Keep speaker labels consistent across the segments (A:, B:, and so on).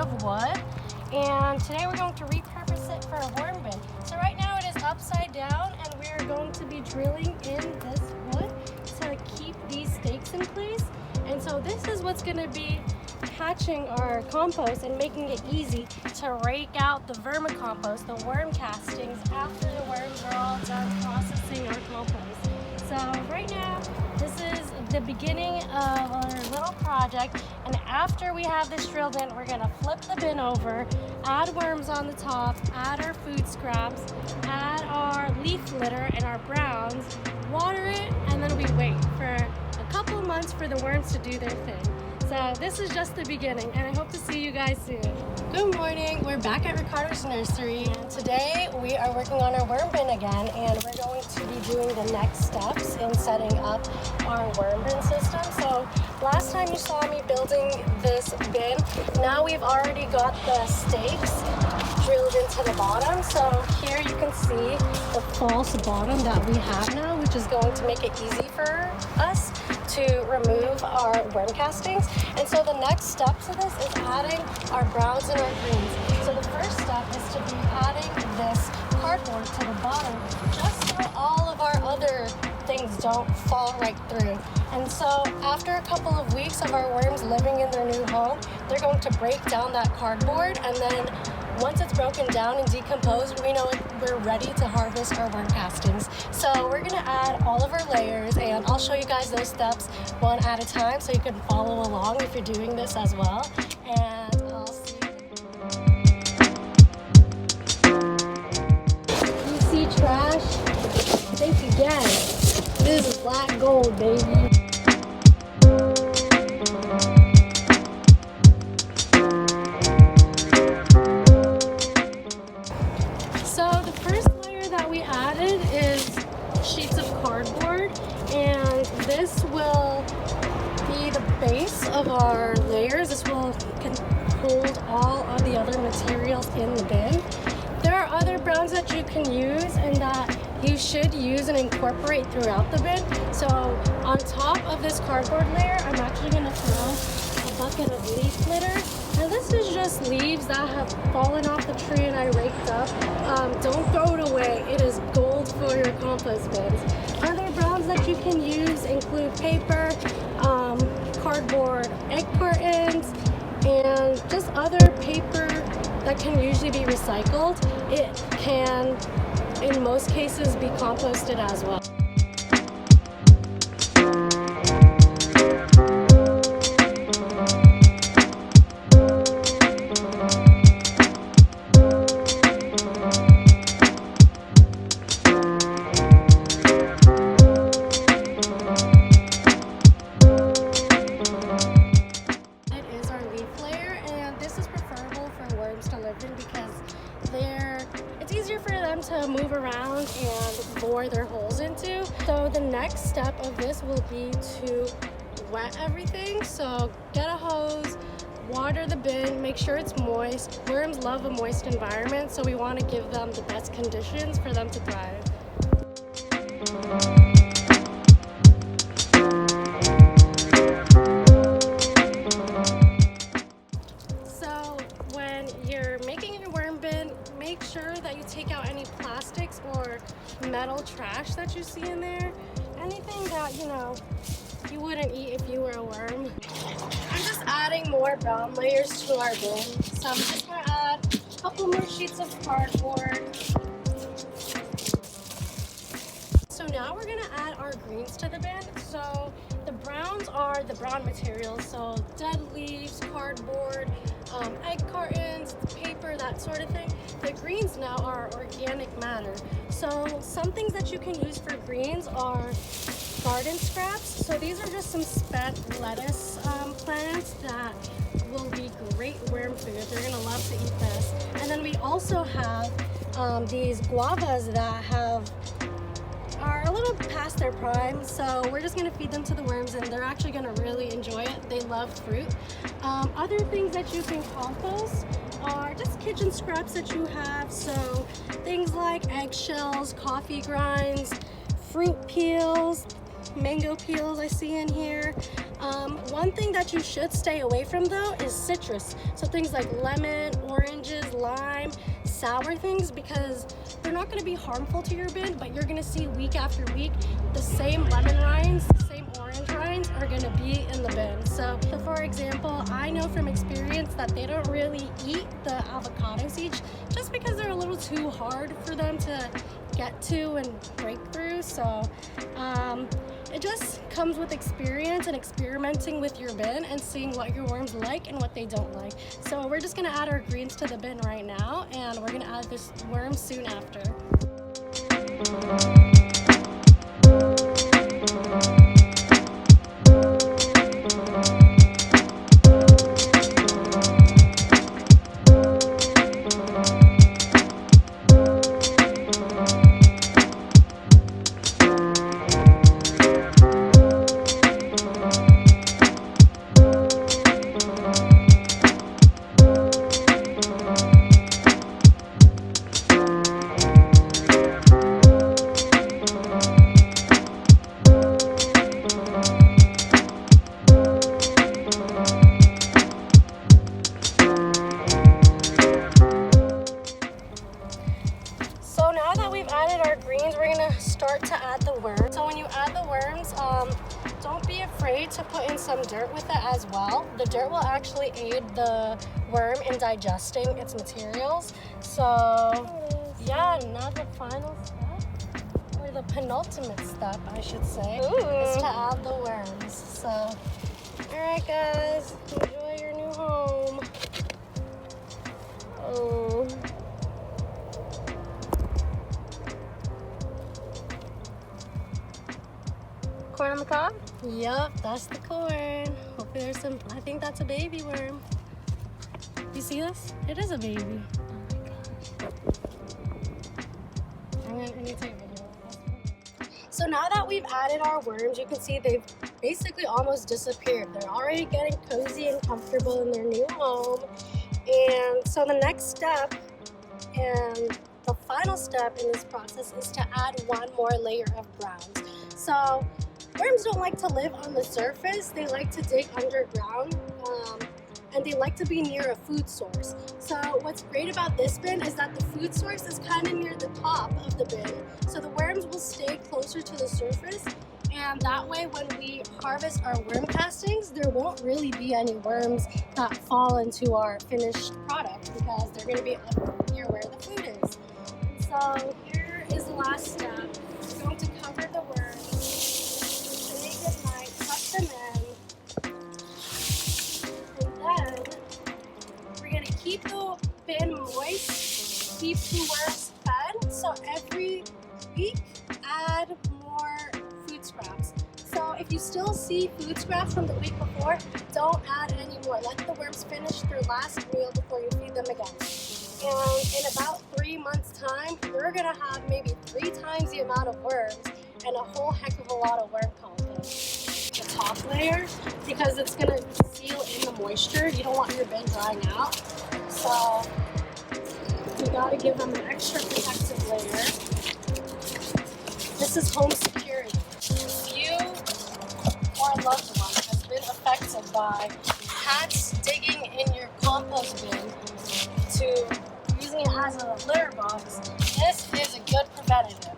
A: of wood, and today we're going to repurpose it for a worm bin. So right now it is upside down, and we're going to be drilling in this wood to keep these stakes in place. And so this is what's going to be catching our compost and making it easy to rake out the vermicompost, the worm castings, after the worms are all done processing our compost. So right now, this is the beginning of our little project, and after we have this drilled in, we're gonna flip the bin over, add worms on the top, add our food scraps, add our leaf litter and our browns, water it, and then we wait for a couple of months for the worms to do their thing. So this is just the beginning, and I hope to see you guys soon. Good morning, we're back at Ricardo's nursery. Today we are working on our worm bin again, and we're going to be doing the next steps in setting up our worm bin system. So last time you saw me building this bin, now we've already got the stakes drilled into the bottom. So here you can see the false bottom that we have now, which is going to make it easy for us to remove our worm castings. And so the next step to this is adding our browns and our greens. So the first step is to be adding this cardboard to the bottom, just so all of our other things don't fall right through. And so after a couple of weeks of our worms living in their new home, they're going to break down that cardboard, and then once it's broken down and decomposed, we know we're ready to harvest our worm castings. So we're gonna add all of our layers, and I'll show you guys those steps one at a time so you can follow along if you're doing this as well. And I'll see you. You see trash? Think again. This is black gold, baby. Sheets of cardboard, and this will be the base of our layers. This will hold all of the other materials in the bin. There are other browns that you can use and that you should use and incorporate throughout the bin. So on top of this cardboard layer, I'm actually going to throw a bucket of leaf litter. And this is just leaves that have fallen off the tree and I raked up. Don't throw it away. It is gold for your compost bins. Other browns that you can use include paper, cardboard egg cartons, and just other paper that can usually be recycled. It can, in most cases, be composted as well. It's easier for them to move around and bore their holes into. So the next step of this will be to wet everything. So get a hose, water the bin, make sure it's moist. Worms love a moist environment, so we want to give them the best conditions for them to thrive. Make sure that you take out any plastics or metal trash that you see in there. Anything that, you wouldn't eat if you were a worm. I'm just adding more brown layers to our bin. So I'm just going to add a couple more sheets of cardboard. So now we're going to add our greens to the bin. So the browns are the brown materials, so dead leaves, cardboard, egg cartons, paper, that sort of thing. The greens now are organic matter. So some things that you can use for greens are garden scraps. So these are just some spent lettuce plants that will be great worm food. They're gonna love to eat this. And then we also have these guavas that are a little past their prime, so we're just gonna feed them to the worms, and they're actually gonna really enjoy it. They love fruit. Other things that you can compost are just kitchen scraps that you have, so things like eggshells, coffee grinds, fruit peels, mango peels I see in here. One thing that you should stay away from though is citrus. So things like lemon, oranges, lime, sour things, because they're not going to be harmful to your bin, but you're going to see week after week the same lemon rinds, the same orange rinds are going to be in the bin. So for example, I know from experience that they don't really eat the avocado seeds just because they're a little too hard for them to get to and break through. So it just comes with experience and experimenting with your bin and seeing what your worms like and what they don't like. So we're just gonna add our greens to the bin right now, and we're gonna add this worm soon after. Start to add the worms. So when you add the worms, don't be afraid to put in some dirt with it as well. The dirt will actually aid the worm in digesting its materials. So yeah, now the final step, or the penultimate step I should say, is to add the worms. So alright guys, enjoy your new home. Oh.
B: Corn on the cob?
A: Yup, that's the corn. Hopefully there's some, I think that's a baby worm. You see this? It is a baby.
B: Oh my gosh.
A: I need to take a video. So now that we've added our worms, you can see they've basically almost disappeared. They're already getting cozy and comfortable in their new home. And so the next step and the final step in this process is to add one more layer of browns. So worms don't like to live on the surface. They like to dig underground, and they like to be near a food source. So what's great about this bin is that the food source is kind of near the top of the bin. So the worms will stay closer to the surface, and that way when we harvest our worm castings, there won't really be any worms that fall into our finished product because they're going to be up near where the food is. So here is the last step. We're going to cover the worms, say goodnight, tuck them in, and then we're going to keep the bin moist, keep the worms fed. So every week, add more food scraps. So if you still see food scraps from the week before, don't add any more. Let the worms finish their last meal before you feed them again. And in about 3 months' time, you're gonna have maybe 3 times the amount of worms and a whole heck of a lot of worm compost. The top layer, because it's gonna seal in the moisture. You don't want your bin drying out. So you gotta give them an extra protective layer. This is home security. If you or a loved one has been affected by cats digging in your compost bin to using it as a litter box, this is a good preventative.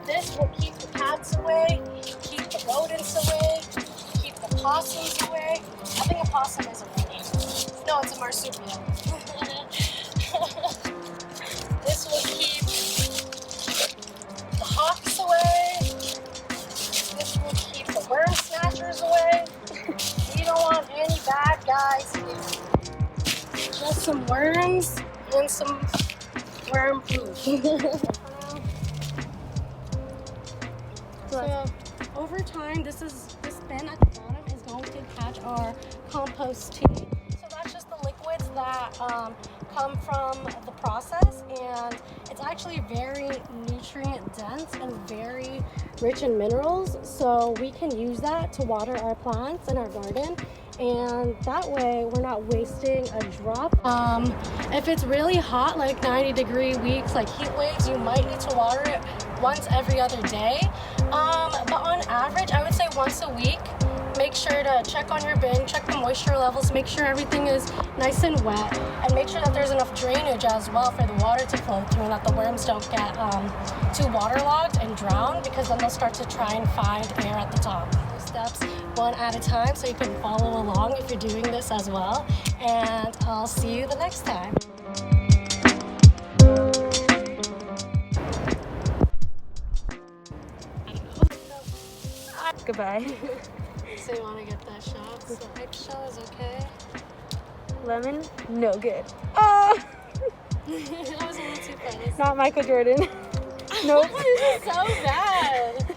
A: This will keep the cats away, keep the rodents away, keep the possums away. I think a possum is a rodent. No, it's a marsupial. This will keep the hawks away. This will keep the worm snatchers away. You don't want any bad guys here. Just some worms and some worm food. So over time, this bin at the bottom is going to catch our compost tea. So that's just the liquids that come from the process, and it's actually very nutrient dense and very rich in minerals. So we can use that to water our plants in our garden, and that way we're not wasting a drop. If it's really hot, like 90-degree weeks, like heat waves, you might need to water it once every other day. But on average, I would say once a week make sure to check on your bin, check the moisture levels, make sure everything is nice and wet, and make sure that there's enough drainage as well for the water to flow through and that the worms don't get too waterlogged and drown, because then they'll start to try and find air at the top. Steps one at a time so you can follow along if you're doing this as well. And I'll see you the next time.
B: Goodbye.
A: So you want to get that shot? So eggshell is okay.
B: Lemon, no good. Oh!
A: That was a little too fast.
B: Not Michael Jordan. Nope.
A: This is so bad.